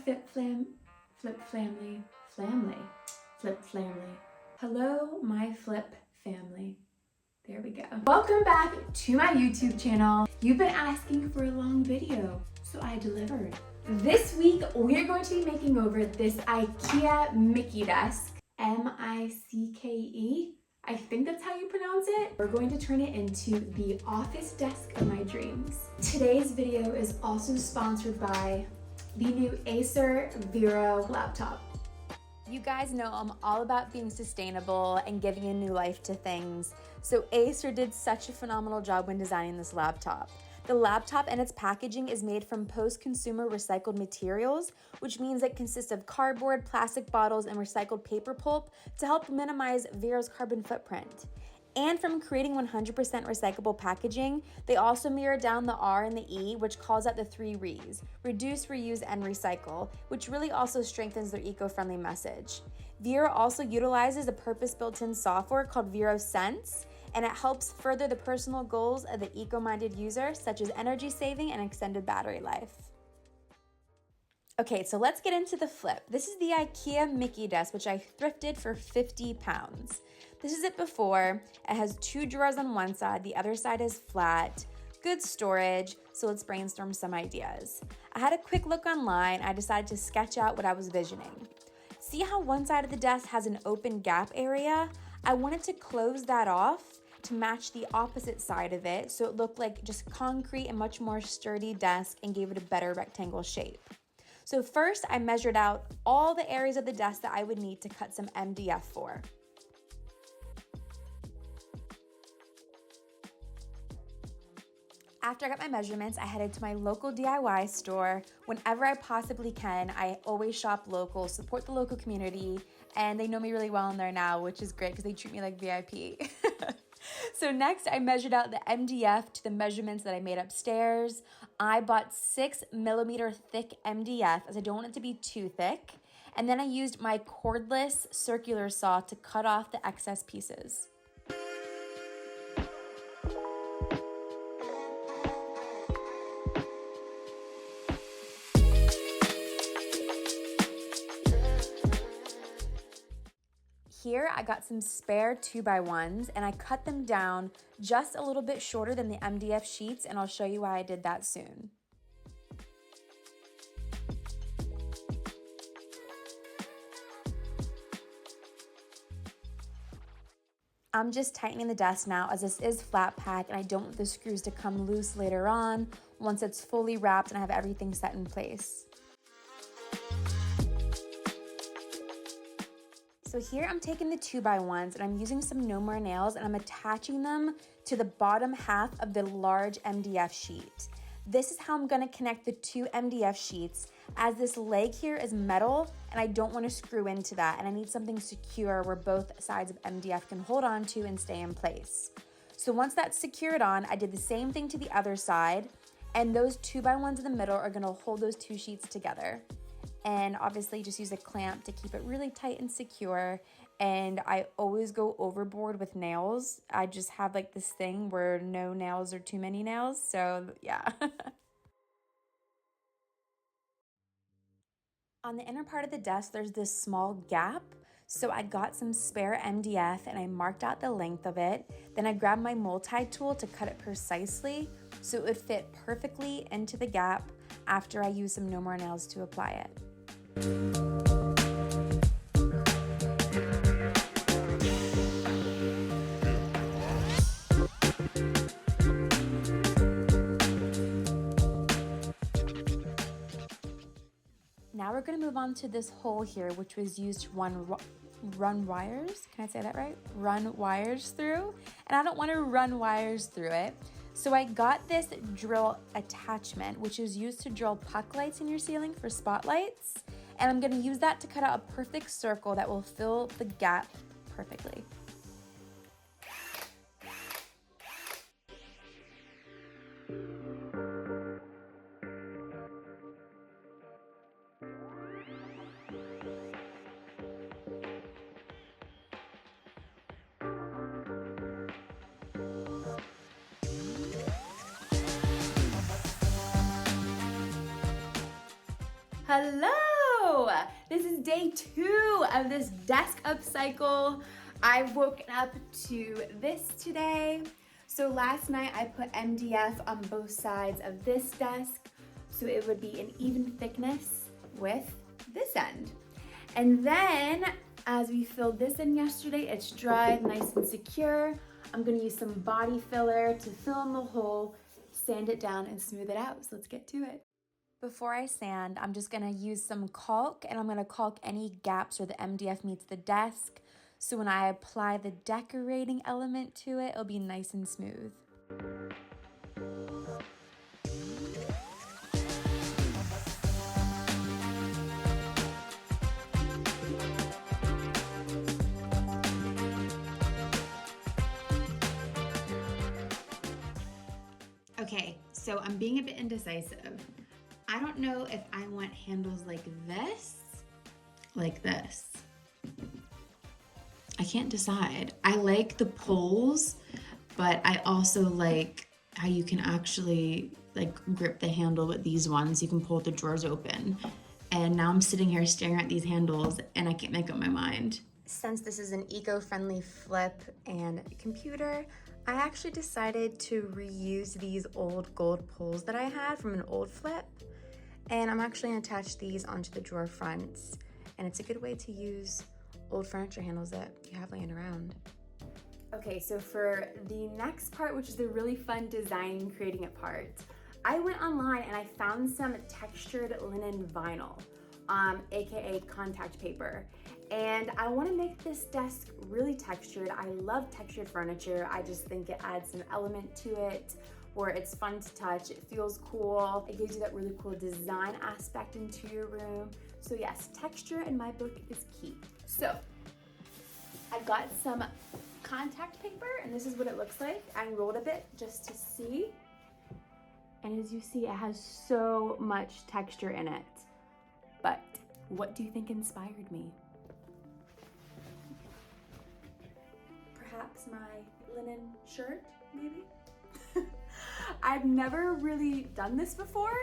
flip family. Hello, my flip family. There we go. Welcome back to my YouTube channel. You've been asking for a long video, so I delivered. This week, we're going to be making over this Ikea Mickey desk, M-I-C-K-E. I think that's how you pronounce it. We're going to turn it into the office desk of my dreams. Today's video is also sponsored by the new Acer Vero laptop. You guys know I'm all about being sustainable and giving a new life to things, so Acer did such a phenomenal job when designing this laptop. The laptop and its packaging is made from post-consumer recycled materials, which means it consists of cardboard, plastic bottles, and recycled paper pulp to help minimize Vero's carbon footprint. And from creating 100% recyclable packaging, they also mirror down the R and the E, which calls out the 3 Res: reduce, reuse, and recycle, which really also strengthens their eco-friendly message. Vero also utilizes a purpose-built-in software called Vero Sense, and it helps further the personal goals of the eco-minded user, such as energy saving and extended battery life. Okay, so let's get into the flip. This is the Ikea Mickey desk, which I thrifted for 50 pounds. This is it before. It has 2 drawers on one side, the other side is flat, good storage, so let's brainstorm some ideas. I had a quick look online. I decided to sketch out what I was visioning. See how one side of the desk has an open gap area? I wanted to close that off to match the opposite side of it, so it looked like just concrete and much more sturdy desk and gave it a better rectangle shape. So first, I measured out all the areas of the desk that I would need to cut some MDF for. After I got my measurements, I headed to my local DIY store. Whenever I possibly can, I always shop local, support the local community, and they know me really well in there now, which is great because they treat me like VIP. So next, I measured out the MDF to the measurements that I made upstairs. I bought 6mm thick MDF as I don't want it to be too thick. And then I used my cordless circular saw to cut off the excess pieces. Here I got some spare 2x1s and I cut them down just a little bit shorter than the MDF sheets, and I'll show you why I did that soon. I'm just tightening the desk now as this is flat pack and I don't want the screws to come loose later on once it's fully wrapped and I have everything set in place. So here I'm taking the 2x1s and I'm using some No More Nails and I'm attaching them to the bottom half of the large MDF sheet. This is how I'm gonna connect the 2 MDF sheets, as this leg here is metal and I don't wanna screw into that, and I need something secure where both sides of MDF can hold on to and stay in place. So once that's secured on, I did the same thing to the other side, and those 2x1s in the middle are gonna hold those 2 sheets together. And obviously just use a clamp to keep it really tight and secure. And I always go overboard with nails. I just have like this thing where no nails are too many nails, so yeah. On the inner part of the desk, there's this small gap. So I got some spare MDF and I marked out the length of it. Then I grabbed my multi-tool to cut it precisely so it would fit perfectly into the gap after I used some No More Nails to apply it. Now we're going to move on to this hole here, which was used to run wires. Can I say that right? Run wires through. And I don't want to run wires through it. So I got this drill attachment, which is used to drill puck lights in your ceiling for spotlights. And I'm gonna use that to cut out a perfect circle that will fill the gap perfectly. Hello! Hello! This is day 2 of this desk upcycle. I've woken up to this today. So last night I put MDF on both sides of this desk so it would be an even thickness with this end. And then as we filled this in yesterday, it's dried, nice and secure. I'm gonna use some body filler to fill in the hole, sand it down and smooth it out. So let's get to it. Before I sand, I'm just gonna use some caulk, and I'm gonna caulk any gaps where the MDF meets the desk. So when I apply the decorating element to it, it'll be nice and smooth. Okay, so I'm being a bit indecisive. I don't know if I want handles like this. I can't decide. I like the poles, but I also like how you can actually like grip the handle with these ones. You can pull the drawers open. And now I'm sitting here staring at these handles and I can't make up my mind. Since this is an eco-friendly flip and computer, I actually decided to reuse these old gold poles that I had from an old flip. And I'm actually gonna attach these onto the drawer fronts. And it's a good way to use old furniture handles that you have laying around. Okay, so for the next part, which is the really fun designing, creating it part, I went online and I found some textured linen vinyl, AKA contact paper. And I wanna make this desk really textured. I love textured furniture. I just think it adds some element to it where it's fun to touch, it feels cool, it gives you that really cool design aspect into your room. So yes, texture in my book is key. So I got some contact paper and this is what it looks like. I rolled a bit just to see. And as you see, it has so much texture in it. But what do you think inspired me? Perhaps my linen shirt, maybe? I've never really done this before,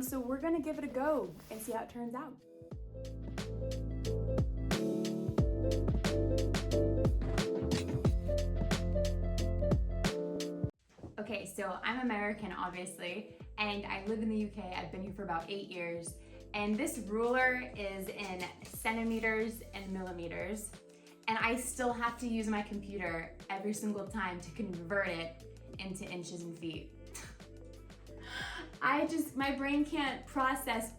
so we're gonna give it a go and see how it turns out. Okay, so I'm American, obviously, and I live in the UK. I've been here for about 8 years, and this ruler is in centimeters and millimeters, and I still have to use my computer every single time to convert it into inches and feet. My brain can't process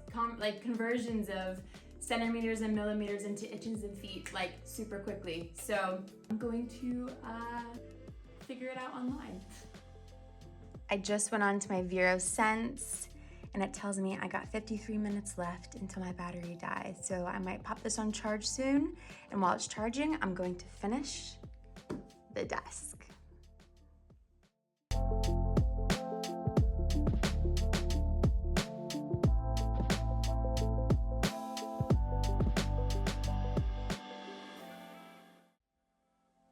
conversions of centimeters and millimeters into inches and feet like super quickly. So I'm going to figure it out online. I just went on to my Vero Sense and it tells me I got 53 minutes left until my battery dies. So I might pop this on charge soon. And while it's charging, I'm going to finish the desk.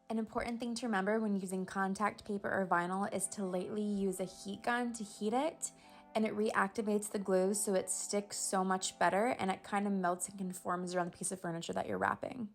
An important thing to remember when using contact paper or vinyl is to lightly use a heat gun to heat it, and it reactivates the glue so it sticks so much better and it kind of melts and conforms around the piece of furniture that you're wrapping.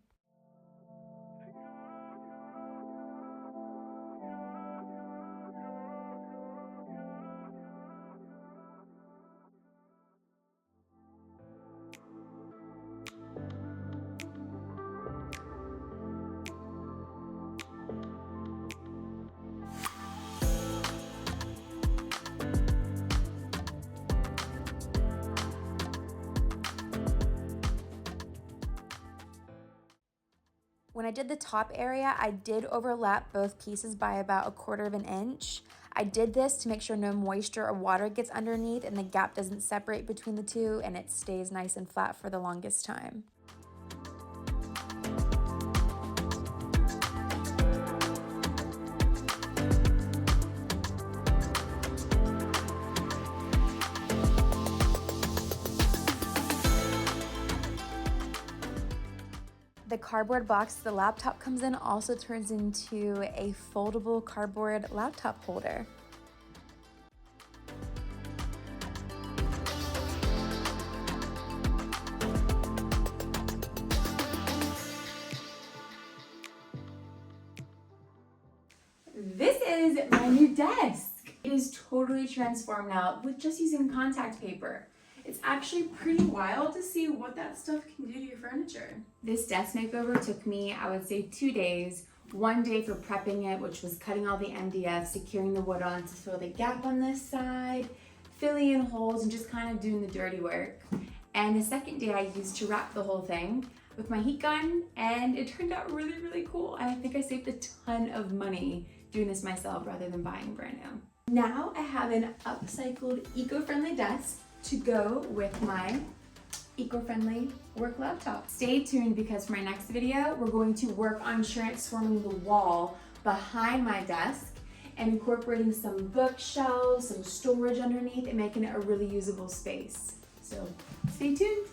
When I did the top area, I did overlap both pieces by about 1/4 of an inch. I did this to make sure no moisture or water gets underneath and the gap doesn't separate between the two and it stays nice and flat for the longest time. The cardboard box the laptop comes in also turns into a foldable cardboard laptop holder. is my new desk. It is totally transformed now with just using contact paper. It's actually pretty wild to see what that stuff can do to your furniture. This desk makeover took me, I would say, 2 days. 1 day for prepping it, which was cutting all the MDF, securing the wood on to fill the gap on this side, filling in holes, and just kind of doing the dirty work. And the second day I used to wrap the whole thing with my heat gun, and it turned out really, really cool. And I think I saved a ton of money doing this myself rather than buying brand new. Now I have an upcycled, eco-friendly desk to go with my eco-friendly work laptop. Stay tuned because for my next video, we're going to work on transforming the wall behind my desk and incorporating some bookshelves, some storage underneath, and making it a really usable space. So stay tuned.